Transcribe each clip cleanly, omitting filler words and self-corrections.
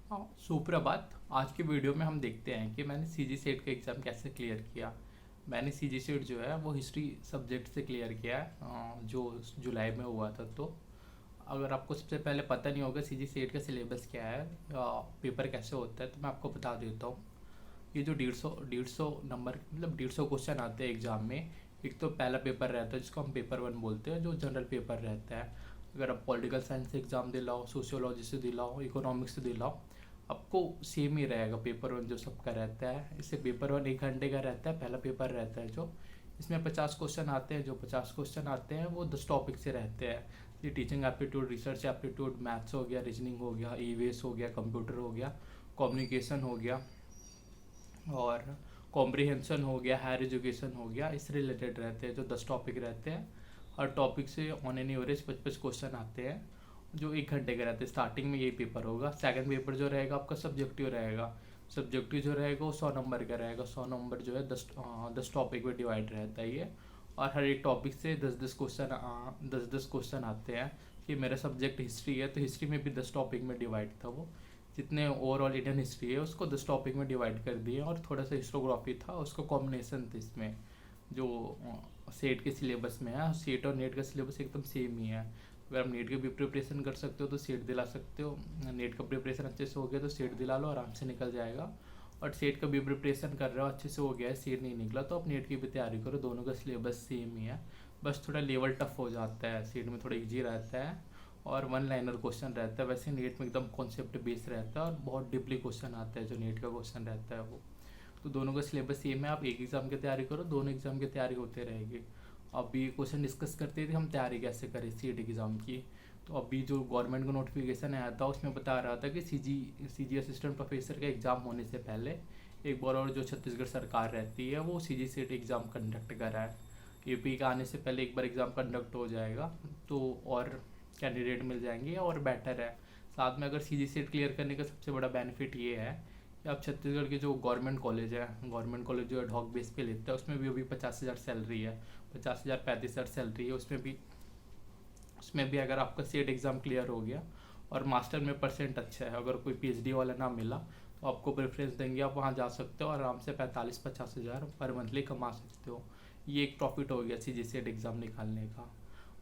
हाँ, सुप्रभात। आज की वीडियो में हम देखते हैं कि मैंने सीजी सेट का एग्ज़ाम कैसे क्लियर किया। मैंने सीजी सेट जो है वो हिस्ट्री सब्जेक्ट से क्लियर किया है, जो जुलाई में हुआ था। तो अगर आपको सबसे पहले पता नहीं होगा सीजी सेट का सिलेबस क्या है या पेपर कैसे होता है, तो मैं आपको बता देता हूँ। ये जो 150 नंबर मतलब 150 क्वेश्चन आते हैं एग्ज़ाम में। एक तो पहला पेपर रहता है जिसको हम पेपर 1 बोलते हैं, जो जनरल पेपर रहता है। अगर आप पॉलिटिकल साइंस से एग्ज़ाम दिलाओ, सोशियोलॉजी से दिलाओ, इकोनॉमिक्स से दिलाओ, आपको सेम ही रहेगा पेपर 1 जो सबका रहता है। इससे पेपर 1 1 घंटे का रहता है, पहला पेपर रहता है जो। इसमें 50 क्वेश्चन आते हैं। जो 50 क्वेश्चन आते हैं वो 10 टॉपिक से रहते हैं। ये teaching aptitude, research aptitude, maths हो गया, रीजनिंग हो गया, ईवीएस हो गया, कंप्यूटर हो गया, कम्युनिकेशन हो गया, और कॉम्प्रिहेंशन हो गया, हायर एजुकेशन हो गया। इससे रिलेटेड रहते हैं जो 10 टॉपिक रहते हैं। हर टॉपिक से ऑन एन एवरेज 25 क्वेश्चन आते हैं, जो 1 घंटे का रहता है। स्टार्टिंग में यही पेपर होगा। सेकंड पेपर जो रहेगा आपका सब्जेक्टिव रहेगा। सब्जेक्टिव जो रहेगा वो 100 नंबर का रहेगा। 100 नंबर जो है 10 टॉपिक में डिवाइड रहता है ये। और हर एक टॉपिक से 10 10 क्वेश्चन आते हैं। कि मेरा सब्जेक्ट हिस्ट्री है तो हिस्ट्री में भी 10 टॉपिक में डिवाइड था वो। जितने ओवरऑल इंडियन हिस्ट्री है उसको 10 टॉपिक में डिवाइड कर दिए, और थोड़ा सा हिस्टोग्राफी था उसका कॉम्बिनेशन था इसमें। जो सेट के सिलेबस में है, सेट और नेट का सिलेबस एकदम सेम ही है। अगर आप नेट की भी प्रिपरेशन कर सकते हो तो सेट दिला सकते हो। नेट का प्रिपरेशन अच्छे से हो गया तो सेट दिला लो, आराम से निकल जाएगा। और सेट का भी प्रिपरेशन कर रहे हो, अच्छे से हो गया है, सेट नहीं निकला, तो आप नेट की भी तैयारी करो। दोनों का सिलेबस सेम ही है। बस थोड़ा लेवल टफ हो जाता है, सेट में थोड़ा इजी रहता है और वन लाइनर क्वेश्चन रहता है। वैसे नेट में एकदम कॉन्सेप्ट बेस रहता है और बहुत डीपली क्वेश्चन आता है जो नेट का क्वेश्चन रहता है वो। तो दोनों का सिलेबस सेम है। आप एक एग्ज़ाम की तैयारी करो, दोनों एग्ज़ाम की तैयारी होते रहेगी। अभी क्वेश्चन डिस्कस करते थे हम तैयारी कैसे करें सीट एग्ज़ाम की। तो अभी जो गवर्नमेंट का नोटिफिकेशन आया था उसमें बता रहा था कि सीजी असिस्टेंट प्रोफेसर का एग्ज़ाम होने से पहले एक बार और जो छत्तीसगढ़ सरकार रहती है वो सीजी सेट एग्ज़ाम कंडक्ट कराए। यूपी का आने से पहले एक बार एग्ज़ाम कंडक्ट हो जाएगा तो और कैंडिडेट मिल जाएंगे और बेटर है। साथ में अगर सीजी सेट क्लियर करने का सबसे बड़ा बेनिफिट ये है कि आप छत्तीसगढ़ के जो गवर्नमेंट कॉलेज है, गवर्नमेंट कॉलेज जो एडहॉक बेस पे लेता है, उसमें भी अभी 50,000 सैलरी है। 50,000 35,000 सैलरी है उसमें भी अगर आपका सेट एग्ज़ाम क्लियर हो गया और मास्टर में परसेंट अच्छा है, अगर कोई पीएचडी वाला ना मिला तो आपको प्रेफरेंस देंगे, आप वहाँ जा सकते हो, आराम से 45-50 हज़ार पर मंथली कमा सकते हो। ये एक प्रॉफिट हो गया सीजी सेट एग्ज़ाम निकालने का।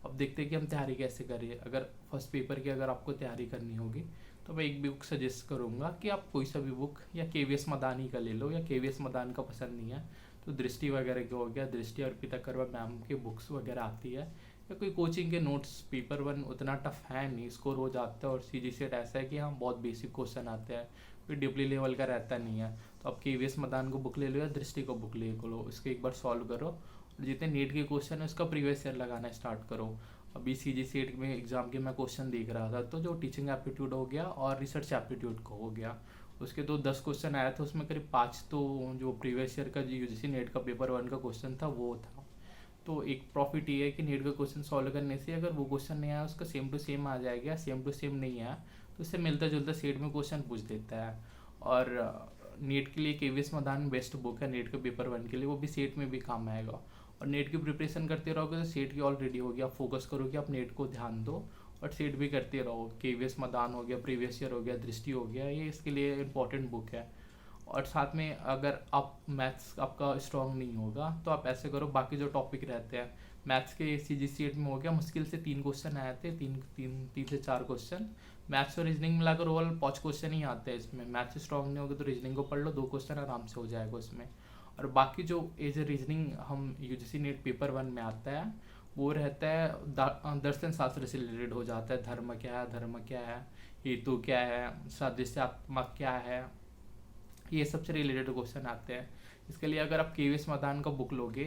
अब देखते हैं कि हम तैयारी कैसे करें। अगर फर्स्ट पेपर की अगर आपको तैयारी करनी होगी तो मैं एक बुक सजेस्ट करूँगा कि आप कोई सा भी बुक या केवीएस मदानी का ले लो, या केवीएस मदान का पसंद नहीं है तो दृष्टि वगैरह के हो गया, दृष्टि अर्पिता करवा मैम की बुक्स वगैरह आती है, या कोई कोचिंग के नोट्स। पेपर 1 उतना टफ है नहीं, स्कोर हो जाता है। और सीजी सेट ऐसा है कि हाँ बहुत बेसिक क्वेश्चन आते हैं, कोई डिप्ली लेवल का रहता नहीं है। तो आप केवीएस मदान को बुक ले लो या दृष्टि को बुक ले लो, इसको एक बार सॉल्व करो और जितने नीट के क्वेश्चन है उसका प्रीवियस ईयर लगाना स्टार्ट करो। अभी सीजी सेट में एग्जाम के मैं क्वेश्चन देख रहा था, तो जो टीचिंग एप्टीट्यूड हो गया और रिसर्च एप्टीट्यूड को हो गया, उसके तो 10 क्वेश्चन आया था, उसमें करीब 5 तो जो प्रीवियस ईयर का जो यूजीसी नेट का पेपर 1 का क्वेश्चन था वो था। तो एक प्रॉफिट ये है कि नीट का क्वेश्चन सॉल्व करने से अगर वो क्वेश्चन नहीं आया उसका सेम टू सेम आ जाएगा, सेम टू सेम नहीं आया तो उससे मिलता जुलता सेट में क्वेश्चन पूछ देता है। और नीट के लिए केवीएस मदान बेस्ट बुक है नीट के पेपर 1 के लिए, वो भी सेट में भी काम आएगा। और नेट की प्रिपरेशन करते रहोगे तो सेट की ऑलरेडी होगी, आप फोकस करो कि आप नेट को ध्यान दो और सेट भी करते रहो। केवीएस मदान हो गया, प्रीवियस ईयर हो गया, दृष्टि हो गया, ये इसके लिए इंपॉर्टेंट बुक है। और साथ में अगर आप मैथ्स आपका स्ट्रांग नहीं होगा तो आप ऐसे करो, बाकी जो टॉपिक रहते हैं मैथ्स के सीजीसीएट में हो गया, मुश्किल से 3 क्वेश्चन आए थे, 3 से 4 क्वेश्चन। मैथ्स और रीजनिंग मिलाकर ओवरऑल 5 क्वेश्चन ही आते हैं इसमें। मैथ्स स्ट्रांग नहीं होगा तो रीजनिंग को पढ़ लो, 2 क्वेश्चन आराम से हो जाएगा उसमें। और बाकी जो एज ए रीजनिंग हम यूजीसी नेट पेपर 1 में आता है वो रहता है दर्शन शास्त्र से रिलेटेड हो जाता है। धर्म क्या है, हेतु क्या है, सदृश्यात्मक क्या है, ये सबसे रिलेटेड क्वेश्चन आते हैं। इसके लिए अगर आप केवीएस मदान का बुक लोगे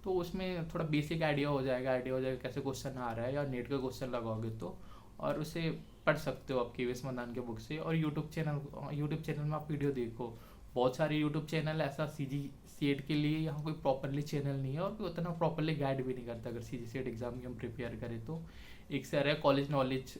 तो उसमें थोड़ा बेसिक आइडिया हो जाएगा, कैसे क्वेश्चन आ रहा है, या नेट का क्वेश्चन लगाओगे तो, और उसे पढ़ सकते हो आप केवीएस मदान के बुक से। और यूट्यूब चैनल में आप वीडियो देखो, बहुत सारे यूट्यूब चैनल ऐसा सीजी सेट के लिए यहाँ कोई प्रॉपरली चैनल नहीं है और कोई उतना प्रॉपरली गाइड भी नहीं करता। अगर सीजी सेट एग्जाम की हम प्रिपेयर करें तो एक सर है कॉलेज नॉलेज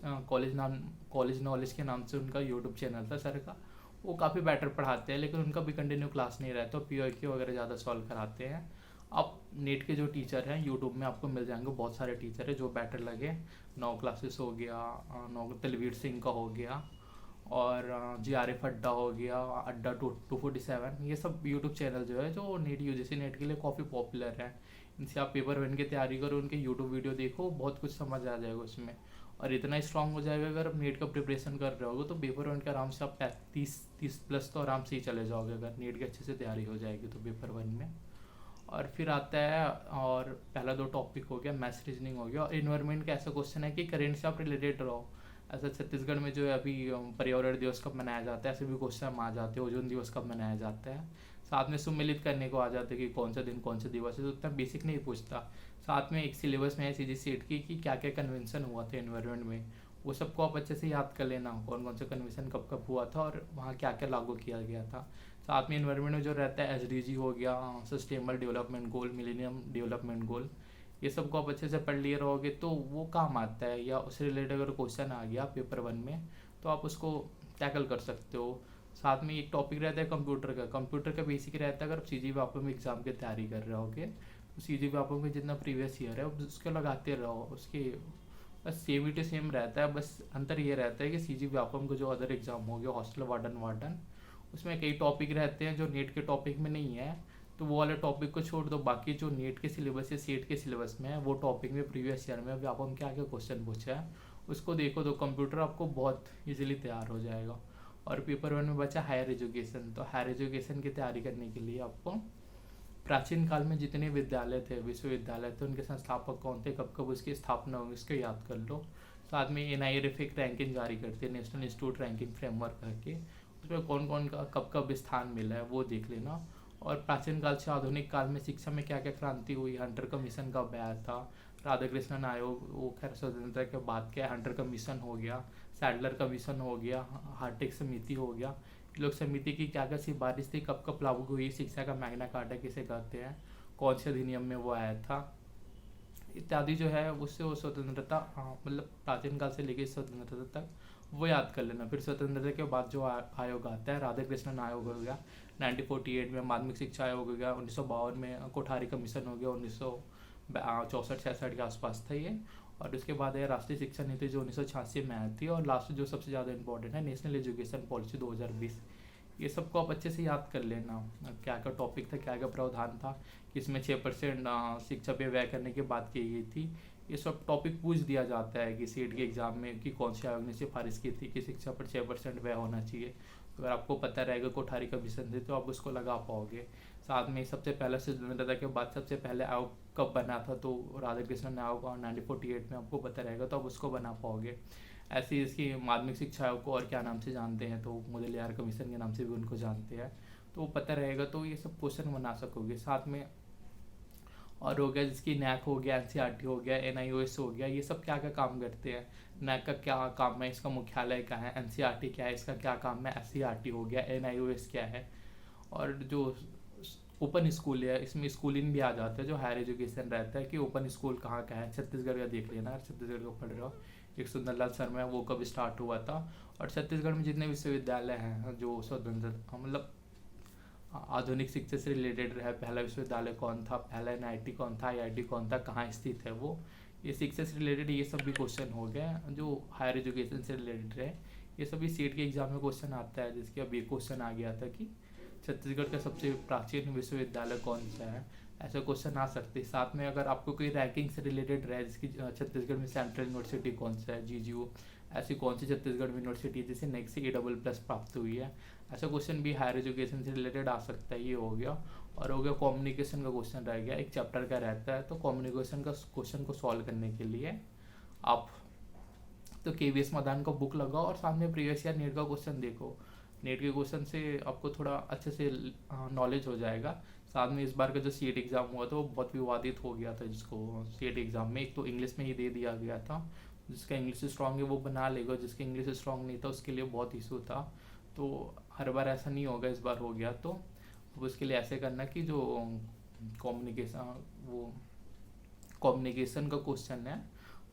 के नाम से उनका यूट्यूब चैनल था सर का, वो काफ़ी बेटर पढ़ाते हैं, लेकिन उनका भी कंटिन्यू क्लास नहीं रहता, पीओक्यू वगैरह ज़्यादा सॉल्व कराते हैं। आप नेट के जो टीचर हैं यूट्यूब में आपको मिल जाएंगे, बहुत सारे टीचर है जो बेटर लगे। 9 क्लासेस हो गया, 9 तलवीर सिंह का हो गया, और GRF अड्डा हो गया, अड्डा 247, ये सब यूट्यूब चैनल जो है जो नीट यूजीसी नेट के लिए काफ़ी पॉपुलर है। इनसे आप पेपर वन की तैयारी करो, उनके यूट्यूब वीडियो देखो, बहुत कुछ समझ आ जाएगा उसमें। और इतना स्ट्रांग हो जाएगा अगर आप नीट का प्रिपरेशन कर रहे होगे तो पेपर वन के आराम से आप 30 प्लस तो आराम से ही चले जाओगे अगर नीट की अच्छे से तैयारी हो जाएगी तो पेपर वन में। और फिर आता है, और पहला 2 टॉपिक हो गया, मैथ्स रीजनिंग हो गया, और इन्वायरमेंट का ऐसा क्वेश्चन है कि करेंट से आप रिलेटेड रहो। ऐसा छत्तीसगढ़ में जो है अभी पर्यावरण दिवस कब मनाया जाता है, ऐसे भी क्वेश्चन आ जाते हैं, ओजोन दिवस कब मनाया जाता है। साथ में सुमिलित करने को आ जाते हैं कि कौन सा दिन कौन सा दिवस है, तो उतना बेसिक नहीं पूछता। साथ में एक सिलेबस में है सीजी सीट की कि क्या क्या कन्वेंशन हुआ था एनवायरनमेंट में, वो सबको आप अच्छे से याद कर लेना, कौन कौन सा कन्वेंशन कब कब हुआ था और वहाँ क्या क्या लागू किया गया था। साथ में एनवायरनमेंट में जो रहता है SDG हो गया, sustainable development goal, millennium development goal, ये सबको आप अच्छे से पढ़ लिए रहोगे तो वो काम आता है, या उससे रिलेटेड अगर क्वेश्चन आ गया पेपर वन में तो आप उसको टैकल कर सकते हो। साथ में एक टॉपिक रहता है कंप्यूटर का बेसिक रहता है। अगर आप CG में एग्जाम की तैयारी कर रहे होगे तो CG में जितना प्रीवियस ईयर है उसके लगाते रहो, उसके बस सेम टू सेम रहता है। बस अंतर ये रहता है कि CG को जो अदर एग्जाम हो गया हॉस्टल वार्डन उसमें कई टॉपिक रहते हैं जो नेट के टॉपिक में नहीं है, तो वो वाले टॉपिक को छोड़ दो, बाकी जो नेट के सिलेबस या सेट के सिलेबस में है वो टॉपिक में प्रीवियस ईयर में व्यापम क्या क्या क्वेश्चन पूछा है उसको देखो, तो कंप्यूटर आपको बहुत इजीली तैयार हो जाएगा। और पेपर वन में बचा हायर एजुकेशन, तो हायर एजुकेशन की तैयारी करने के लिए आपको प्राचीन काल में जितने विद्यालय थे, विश्वविद्यालय थे, उनके संस्थापक कौन थे, कब कब उसकी स्थापना हुई, इसको याद कर लो। साथ में NIRF एक रैंकिंग जारी करती है, नेशनल इंस्टीट्यूट रैंकिंग फ्रेमवर्क करके, उसमें कौन कौन का कब कब स्थान मिला है वो देख लेना। और प्राचीन काल से आधुनिक काल में शिक्षा में क्या क्या क्रांति हुई, हंटर कमीशन कब आया था, राधाकृष्णन आयोग, वो खैर स्वतंत्रता के बाद क्या, हंटर कमीशन हो गया, सैडलर कमीशन हो गया, हार्टेक समिति हो गया, लोक समिति की क्या क्या सिफारिश थी, कब कब लागू हुई, शिक्षा का मैग्ना कार्टा किसे कहते हैं, कौन से अधिनियम में वो आया था, इत्यादि जो है उससे वो स्वतंत्रता, मतलब प्राचीन काल से लेकर स्वतंत्रता तक वो याद कर लेना। फिर स्वतंत्रता के बाद जो आयोग आता है, राधाकृष्णन आयोग हो गया, 1948 में माध्यमिक शिक्षा आयोग हो गया, 1952 में कोठारी कमीशन हो गया, 1964-66 के आसपास था ये। और उसके बाद है राष्ट्रीय शिक्षा नीति जो 1986 में आई थी। और लास्ट जो सबसे ज़्यादा इंपॉर्टेंट है, नेशनल एजुकेशन पॉलिसी 2020। ये सबको आप अच्छे से याद कर लेना, क्या क्या टॉपिक था, क्या क्या प्रावधान था, इसमें 6% शिक्षा पे व्यय करने की बात की गई थी। ये सब टॉपिक पूछ दिया जाता है कि सीट के एग्जाम में कि कौन से आयोग ने सिफारिश की थी कि शिक्षा पर 6% व्यय होना चाहिए। अगर आपको पता रहेगा कोठारी कमीशन से तो आप उसको लगा पाओगे। साथ में सबसे पहले स्वतंत्रता के बाद सबसे पहले आयोग कब बना था, तो राधाकृष्णन आयोग 1948 में आपको पता रहेगा तो आप उसको बना पाओगे। ऐसे ही इसकी माध्यमिक शिक्षा आयोग को और क्या नाम से जानते हैं, तो मुदलियार कमीशन के नाम से भी उनको जानते हैं, तो वो पता रहेगा तो ये सब क्वेश्चन बना सकोगे। साथ में और हो गया जिसकी NAC हो गया, NCERT हो गया, NIOS हो गया, ये सब क्या क्या काम करते हैं, NAC का क्या काम है, इसका मुख्यालय क्या है, NCERT क्या है, इसका क्या काम है, SCERT हो गया, NIOS क्या है। और जो ओपन स्कूल है इसमें स्कूलिंग भी आ जाता है, जो हायर एजुकेशन रहता है कि ओपन स्कूल कहाँ का है, छत्तीसगढ़ का देख लेना, छत्तीसगढ़ को पढ़ रहे हो, एक सुंदरलाल शर्मा है वो कब स्टार्ट हुआ था। और छत्तीसगढ़ में जितने विश्वविद्यालय हैं जो स्वतंत्र मतलब आधुनिक शिक्षा से रिलेटेड है, पहला विश्वविद्यालय कौन था, पहला NIT कौन था, IIT कौन था, कहाँ स्थित है वो, ये शिक्षा से रिलेटेड ये सब भी क्वेश्चन हो गए जो हायर एजुकेशन से रिलेटेड है। ये सभी सीट के एग्जाम में क्वेश्चन आता है, जिसके अब ये क्वेश्चन आ गया था कि छत्तीसगढ़ का सबसे प्राचीन विश्वविद्यालय कौन सा है, ऐसे क्वेश्चन आ सकते हैं। साथ में अगर आपको कोई रैंकिंग से रिलेटेड रहे, जिसकी छत्तीसगढ़ में सेंट्रल यूनिवर्सिटी कौन सा है, GGU, ऐसी कौन सी छत्तीसगढ़ में यूनिवर्सिटी है जिसे नेक्स्ट से A++ प्राप्त हुई है, ऐसा क्वेश्चन भी हायर एजुकेशन से रिलेटेड आ सकता है। ये हो गया। और हो गया कम्युनिकेशन का क्वेश्चन रह गया, एक चैप्टर का रहता है, तो कम्युनिकेशन का क्वेश्चन को सॉल्व करने के लिए आप तो KVS मैदान का बुक लगाओ और साथ में प्रीवियस ईयर नेट का क्वेश्चन देखो। नेट के क्वेश्चन से आपको थोड़ा अच्छे से नॉलेज हो जाएगा। साथ में इस बार का जो CET एग्ज़ाम हुआ था वो बहुत विवादित हो गया था, जिसको CET एग्ज़ाम में एक तो इंग्लिश में ही दे दिया गया था, जिसका इंग्लिश स्ट्रॉन्ग है वो बना लेगा, जिसका इंग्लिश स्ट्रॉन्ग नहीं था उसके लिए बहुत इशू था। तो हर बार ऐसा नहीं होगा, इस बार हो गया, तो अब उसके लिए ऐसे करना कि जो कम्युनिकेशन का क्वेश्चन है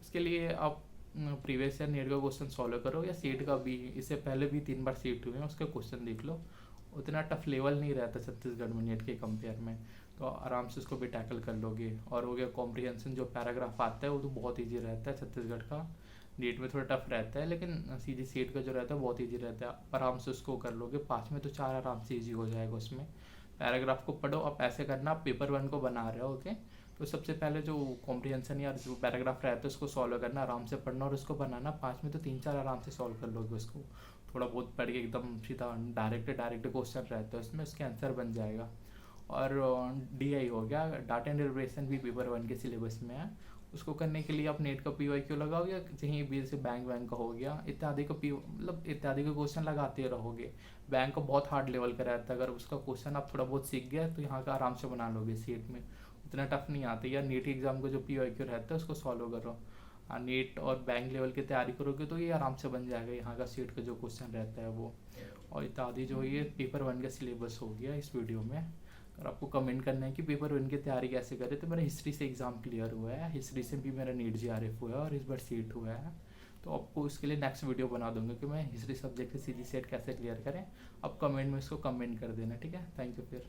उसके लिए आप प्रीवियस ईयर नेट का क्वेश्चन सॉल्व करो, या सीट का भी, इससे पहले भी 3 बार सीट हुए हैं उसके क्वेश्चन देख लो। उतना टफ लेवल नहीं रहता छत्तीसगढ़ में नेट के कंपेयर में, तो आराम से उसको भी टैकल कर लोगे। और हो गया कॉम्प्रिहेंशन, जो पैराग्राफ आता है वो तो बहुत ईजी रहता है छत्तीसगढ़ का, नीट में थोड़ा टफ रहता है, लेकिन सीजी सेट का जो रहता है बहुत ईजी रहता है, आराम से उसको कर लोगे। 5 में तो 4 आराम से ईजी हो जाएगा उसमें। पैराग्राफ को पढ़ो, आप ऐसे करना, आप पेपर 1 को बना रहे हो, ओके। तो सबसे पहले जो कॉम्प्रिहेंशन या जो पैराग्राफ रहता है उसको सॉल्व करना, आराम से पढ़ना और उसको बनाना। 5 में तो 3-4 आराम से सॉल्व कर लोगे उसको, थोड़ा बहुत पढ़ के एकदम सीधा डायरेक्ट क्वेश्चन रहता है उसमें, उसके आंसर बन जाएगा। और DI हो गया, डाटा इंटरप्रिटेशन भी पेपर 1 के सिलेबस में है। उसको करने के लिए आप नेट का PYQ लगाओगे, या कहीं भी जैसे बैंक का हो गया, इत्यादि का मतलब इत्यादि के क्वेश्चन लगाते रहोगे। बैंक का बहुत हार्ड लेवल का रहता है, अगर उसका क्वेश्चन आप थोड़ा बहुत सीख गया तो यहाँ का आराम से बना लोगे सीट में, उतना टफ नहीं आता। या नीट एग्जाम का जो PYQ रहता है उसको सॉल्व करो, नीट और बैंक लेवल की तैयारी करोगे तो ये आराम से बन जाएगा, यहाँ का सीट का जो क्वेश्चन रहता है वो। और इत्यादि जो ये पेपर 1 का सिलेबस हो गया इस वीडियो में। अगर आपको कमेंट करना है कि पेपर 1 की तैयारी कैसे करें, तो मेरा हिस्ट्री से एग्ज़ाम क्लियर हुआ है, हिस्ट्री से भी मेरा नीट JRF हुआ है और इस बार सीट हुआ है। तो आपको इसके लिए नेक्स्ट वीडियो बना दूंगा कि मैं हिस्ट्री सब्जेक्ट से सीधी सेट कैसे क्लियर करें। आप कमेंट में इसको कमेंट कर देना, ठीक है। थैंक यू फिर।